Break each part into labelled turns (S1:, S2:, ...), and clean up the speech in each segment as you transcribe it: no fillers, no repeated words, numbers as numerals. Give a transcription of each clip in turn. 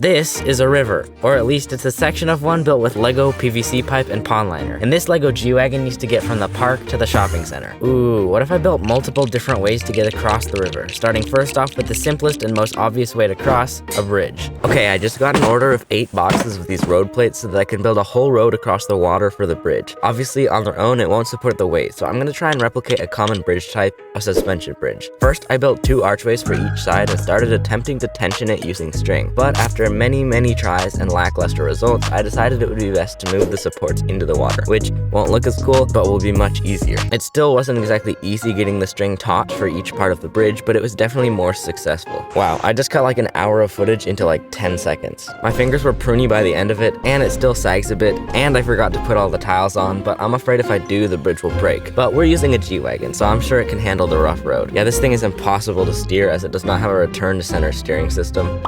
S1: This is a river, or at least it's a section of one built with Lego, PVC pipe, and pond liner. And this Lego G-Wagon needs to get from the park to the shopping center. Ooh, what if I built multiple different ways to get across the river? Starting first off with the simplest and most obvious way to cross, a bridge. Okay, I just got an order of 8 boxes of these road plates so that I can build a whole road across the water for the bridge. Obviously, on their own, it won't support the weight, so I'm gonna try and replicate a common bridge type, a suspension bridge. First, I built 2 archways for each side and started attempting to tension it using string. But after many tries and lackluster results, I decided it would be best to move the supports into the water, which won't look as cool, but will be much easier. It still wasn't exactly easy getting the string taut for each part of the bridge, but it was definitely more successful. Wow, I just cut like an hour of footage into like 10 seconds. My fingers were pruny by the end of it, and it still sags a bit, and I forgot to put all the tiles on, but I'm afraid if I do, the bridge will break. But we're using a G-Wagon, so I'm sure it can handle the rough road. Yeah, this thing is impossible to steer as it does not have a return to center steering system.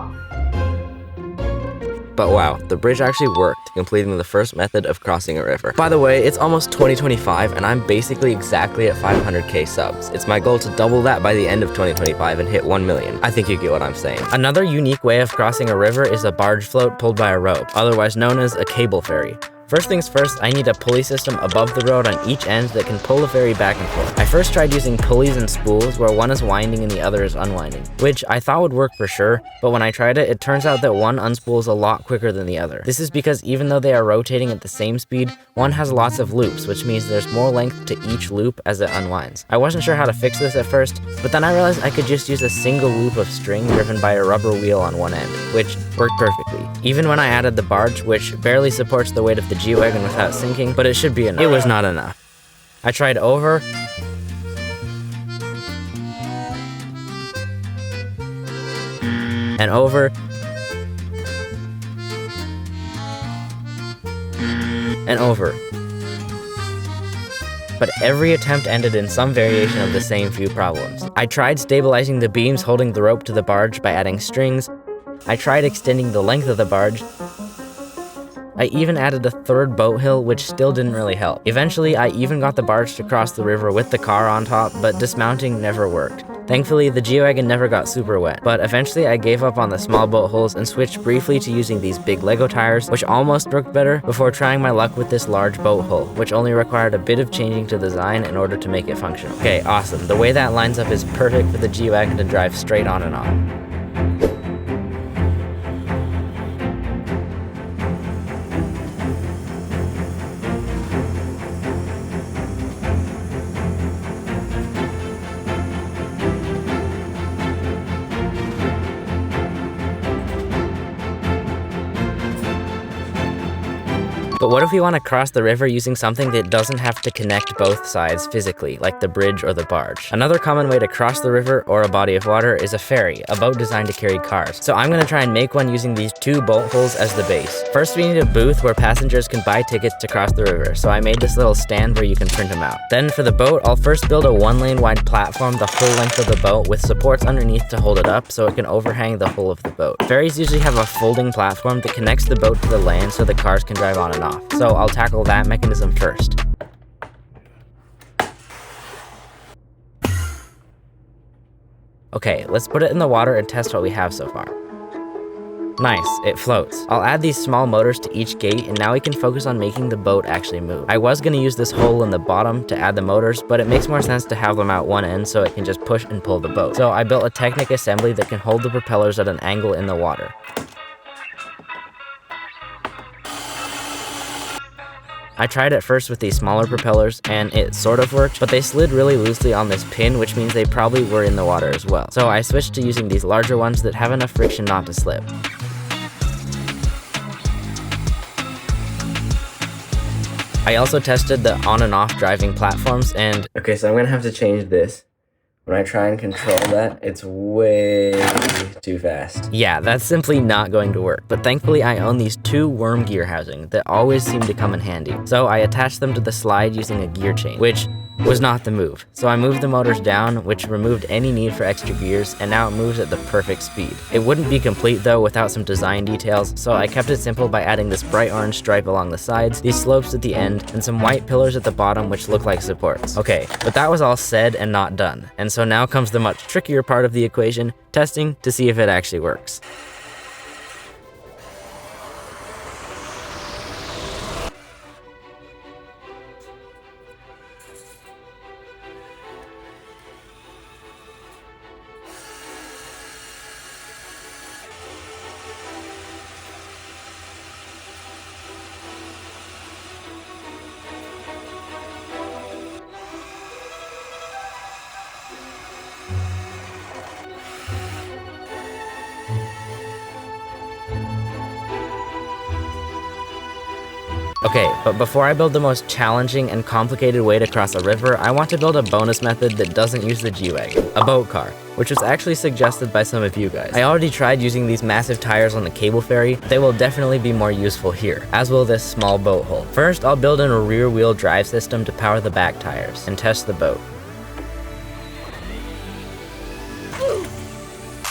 S1: But wow, the bridge actually worked, completing the first method of crossing a river. By the way, it's almost 2025 and I'm basically exactly at 500k subs. It's my goal to double that by the end of 2025 and hit 1 million. I think you get what I'm saying. Another unique way of crossing a river is a barge float pulled by a rope, otherwise known as a cable ferry. First things first, I need a pulley system above the road on each end that can pull the ferry back and forth. I first tried using pulleys and spools where one is winding and the other is unwinding, which I thought would work for sure, but when I tried it, it turns out that one unspools a lot quicker than the other. This is because even though they are rotating at the same speed, one has lots of loops, which means there's more length to each loop as it unwinds. I wasn't sure how to fix this at first, but then I realized I could just use a single loop of string driven by a rubber wheel on one end, which worked perfectly. Even when I added the barge, which barely supports the weight of the G-Wagon without sinking, but it should be enough. It was not enough. I tried over and over and over. But every attempt ended in some variation of the same few problems. I tried stabilizing the beams holding the rope to the barge by adding strings. I tried extending the length of the barge. I even added a third boat hill, which still didn't really help. Eventually, I even got the barge to cross the river with the car on top, but dismounting never worked. Thankfully, the G-Wagon never got super wet, but eventually I gave up on the small boat holes and switched briefly to using these big Lego tires, which almost worked better, before trying my luck with this large boat hull, which only required a bit of changing to the design in order to make it functional. Okay, awesome. The way that lines up is perfect for the G-Wagon to drive straight on and on. But what if we want to cross the river using something that doesn't have to connect both sides physically, like the bridge or the barge? Another common way to cross the river or a body of water is a ferry, a boat designed to carry cars. So I'm going to try and make one using these 2 boat holes as the base. First, we need a booth where passengers can buy tickets to cross the river, so I made this little stand where you can print them out. Then for the boat, I'll first build a 1-lane wide platform the whole length of the boat with supports underneath to hold it up so it can overhang the whole of the boat. Ferries usually have a folding platform that connects the boat to the land so the cars can drive on and off. So I'll tackle that mechanism first. Okay, let's put it in the water and test what we have so far. Nice, it floats. I'll add these small motors to each gate, and now we can focus on making the boat actually move. I was going to use this hole in the bottom to add the motors, but it makes more sense to have them out one end so it can just push and pull the boat. So I built a Technic assembly that can hold the propellers at an angle in the water. I tried at first with these smaller propellers, and it sort of worked, but they slid really loosely on this pin, which means they probably were in the water as well. So I switched to using these larger ones that have enough friction not to slip. I also tested the on and off driving platforms, and okay, so I'm gonna have to change this. When I try and control that, it's way too fast. Yeah, that's simply not going to work. But thankfully, I own these 2 worm gear housing that always seem to come in handy. So I attached them to the slide using a gear chain, which was not the move. So I moved the motors down, which removed any need for extra gears, and now it moves at the perfect speed. It wouldn't be complete though without some design details, so I kept it simple by adding this bright orange stripe along the sides, these slopes at the end, and some white pillars at the bottom which look like supports. Okay, but that was all said and not done. And so now comes the much trickier part of the equation, testing to see if it actually works. Okay, but before I build the most challenging and complicated way to cross a river, I want to build a bonus method that doesn't use the G-Wagon, a boat car, which was actually suggested by some of you guys. I already tried using these massive tires on the cable ferry. They will definitely be more useful here, as will this small boat hull. First, I'll build in a rear-wheel drive system to power the back tires and test the boat.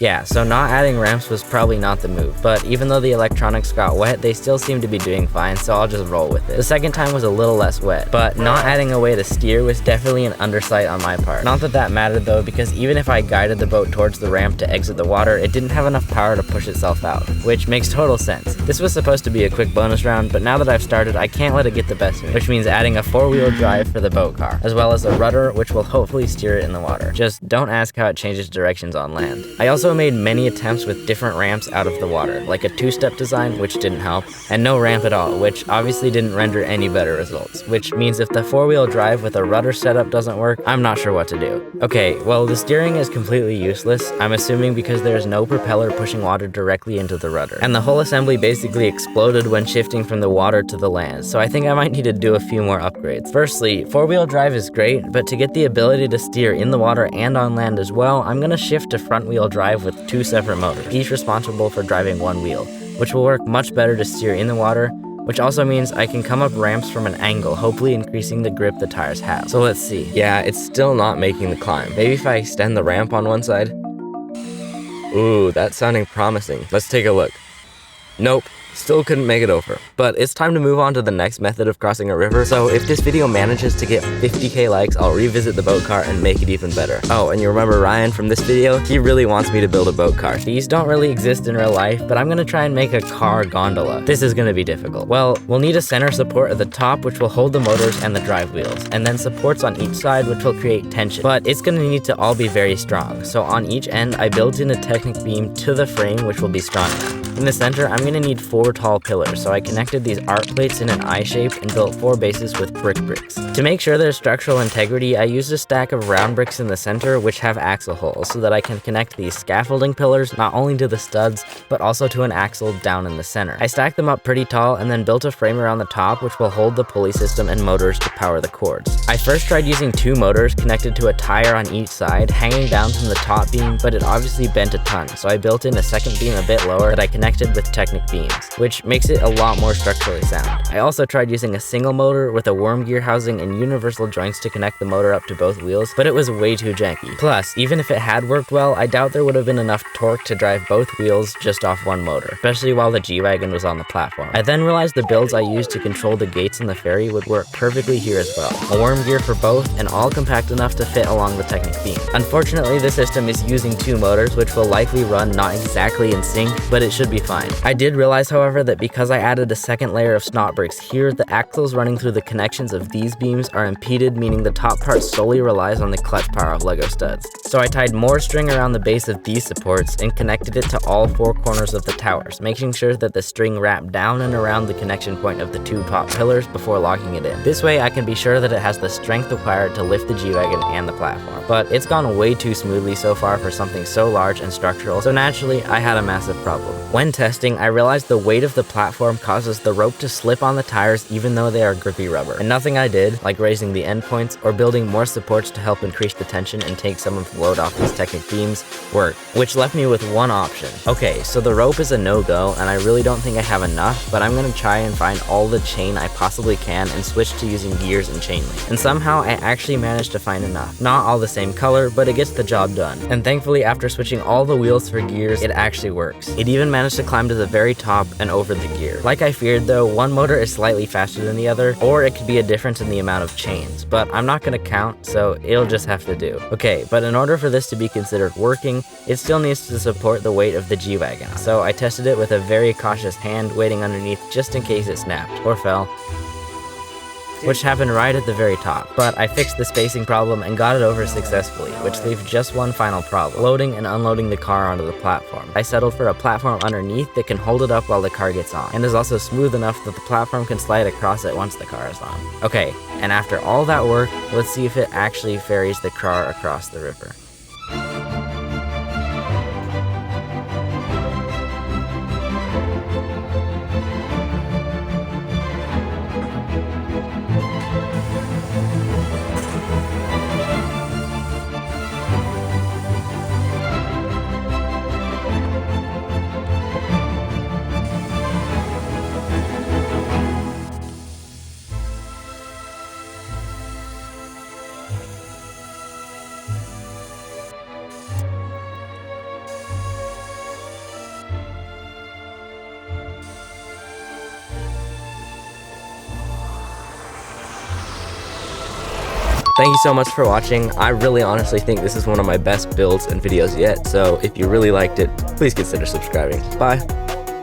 S1: Yeah, so not adding ramps was probably not the move, but even though the electronics got wet, they still seem to be doing fine, so I'll just roll with it. The second time was a little less wet, but not adding a way to steer was definitely an undersight on my part. Not that that mattered though, because even if I guided the boat towards the ramp to exit the water, it didn't have enough power to push itself out, which makes total sense. This was supposed to be a quick bonus round, but now that I've started, I can't let it get the best of me, which means adding a 4-wheel drive for the boat car, as well as a rudder, which will hopefully steer it in the water. Just don't ask how it changes directions on land. I also made many attempts with different ramps out of the water, like a 2-step design, which didn't help, and no ramp at all, which obviously didn't render any better results, which means if the 4-wheel drive with a rudder setup doesn't work, I'm not sure what to do. Okay, well, the steering is completely useless, I'm assuming because there's no propeller pushing water directly into the rudder, and the whole assembly basically exploded when shifting from the water to the land, so I think I might need to do a few more upgrades. Firstly, 4-wheel drive is great, but to get the ability to steer in the water and on land as well, I'm gonna shift to front-wheel drive with 2 separate motors, each responsible for driving 1 wheel, which will work much better to steer in the water, which also means I can come up ramps from an angle, hopefully increasing the grip the tires have. So let's see. Yeah, it's still not making the climb. Maybe if I extend the ramp on one side? Ooh, that's sounding promising. Let's take a look. Nope. Still couldn't make it over. But it's time to move on to the next method of crossing a river, so if this video manages to get 50k likes, I'll revisit the boat car and make it even better. Oh, and you remember Ryan from this video? He really wants me to build a boat car. These don't really exist in real life, but I'm gonna try and make a car gondola. This is gonna be difficult. Well, we'll need a center support at the top, which will hold the motors and the drive wheels, and then supports on each side, which will create tension. But it's gonna need to all be very strong, so on each end, I built in a Technic beam to the frame, which will be strong enough. In the center, I'm gonna need 4 tall pillars, so I connected these arc plates in an I shape and built 4 bases with brick bricks. To make sure there's structural integrity, I used a stack of round bricks in the center, which have axle holes, so that I can connect these scaffolding pillars not only to the studs, but also to an axle down in the center. I stacked them up pretty tall and then built a frame around the top, which will hold the pulley system and motors to power the cords. I first tried using 2 motors connected to a tire on each side, hanging down from the top beam, but it obviously bent a ton, so I built in a second beam a bit lower that I connected with Technic beams, which makes it a lot more structurally sound. I also tried using a single motor with a worm gear housing and universal joints to connect the motor up to both wheels, but it was way too janky. Plus, even if it had worked well, I doubt there would have been enough torque to drive both wheels just off one motor, especially while the G-Wagon was on the platform. I then realized the builds I used to control the gates in the ferry would work perfectly here as well. A worm gear for both, and all compact enough to fit along the Technic beam. Unfortunately, the system is using 2 motors, which will likely run not exactly in sync, but it should be fine. I did realize, however, that because I added a second layer of snot bricks here, the axles running through the connections of these beams are impeded, meaning the top part solely relies on the clutch power of Lego studs. So I tied more string around the base of these supports and connected it to all 4 corners of the towers, making sure that the string wrapped down and around the connection point of the 2 top pillars before locking it in. This way I can be sure that it has the strength required to lift the G-Wagon and the platform. But it's gone way too smoothly so far for something so large and structural, so naturally I had a massive problem. When testing, I realized the weight of the platform causes the rope to slip on the tires even though they are grippy rubber. And nothing I did, like raising the endpoints or building more supports to help increase the tension and take some of the load off these Technic beams, worked, which left me with one option. Okay, so the rope is a no-go and I really don't think I have enough, but I'm gonna try and find all the chain I possibly can and switch to using gears and chain link. And somehow I actually managed to find enough. Not all the same color, but it gets the job done. And thankfully, after switching all the wheels for gears, it actually works. It even managed to climb to the very top and over the gear. Like I feared though, one motor is slightly faster than the other, or it could be a difference in the amount of chains, but I'm not gonna count, so it'll just have to do. Okay, but in order for this to be considered working, it still needs to support the weight of the G-Wagon, so I tested it with a very cautious hand waiting underneath just in case it snapped, or fell, which happened right at the very top. But I fixed the spacing problem and got it over successfully, which leaves just one final problem: loading and unloading the car onto the platform. I settled for a platform underneath that can hold it up while the car gets on, and is also smooth enough that the platform can slide across it once the car is on. Okay, and after all that work, let's see if it actually ferries the car across the river. Thank you so much for watching. I really honestly think this is one of my best builds and videos yet, so if you really liked it, please consider subscribing. Bye.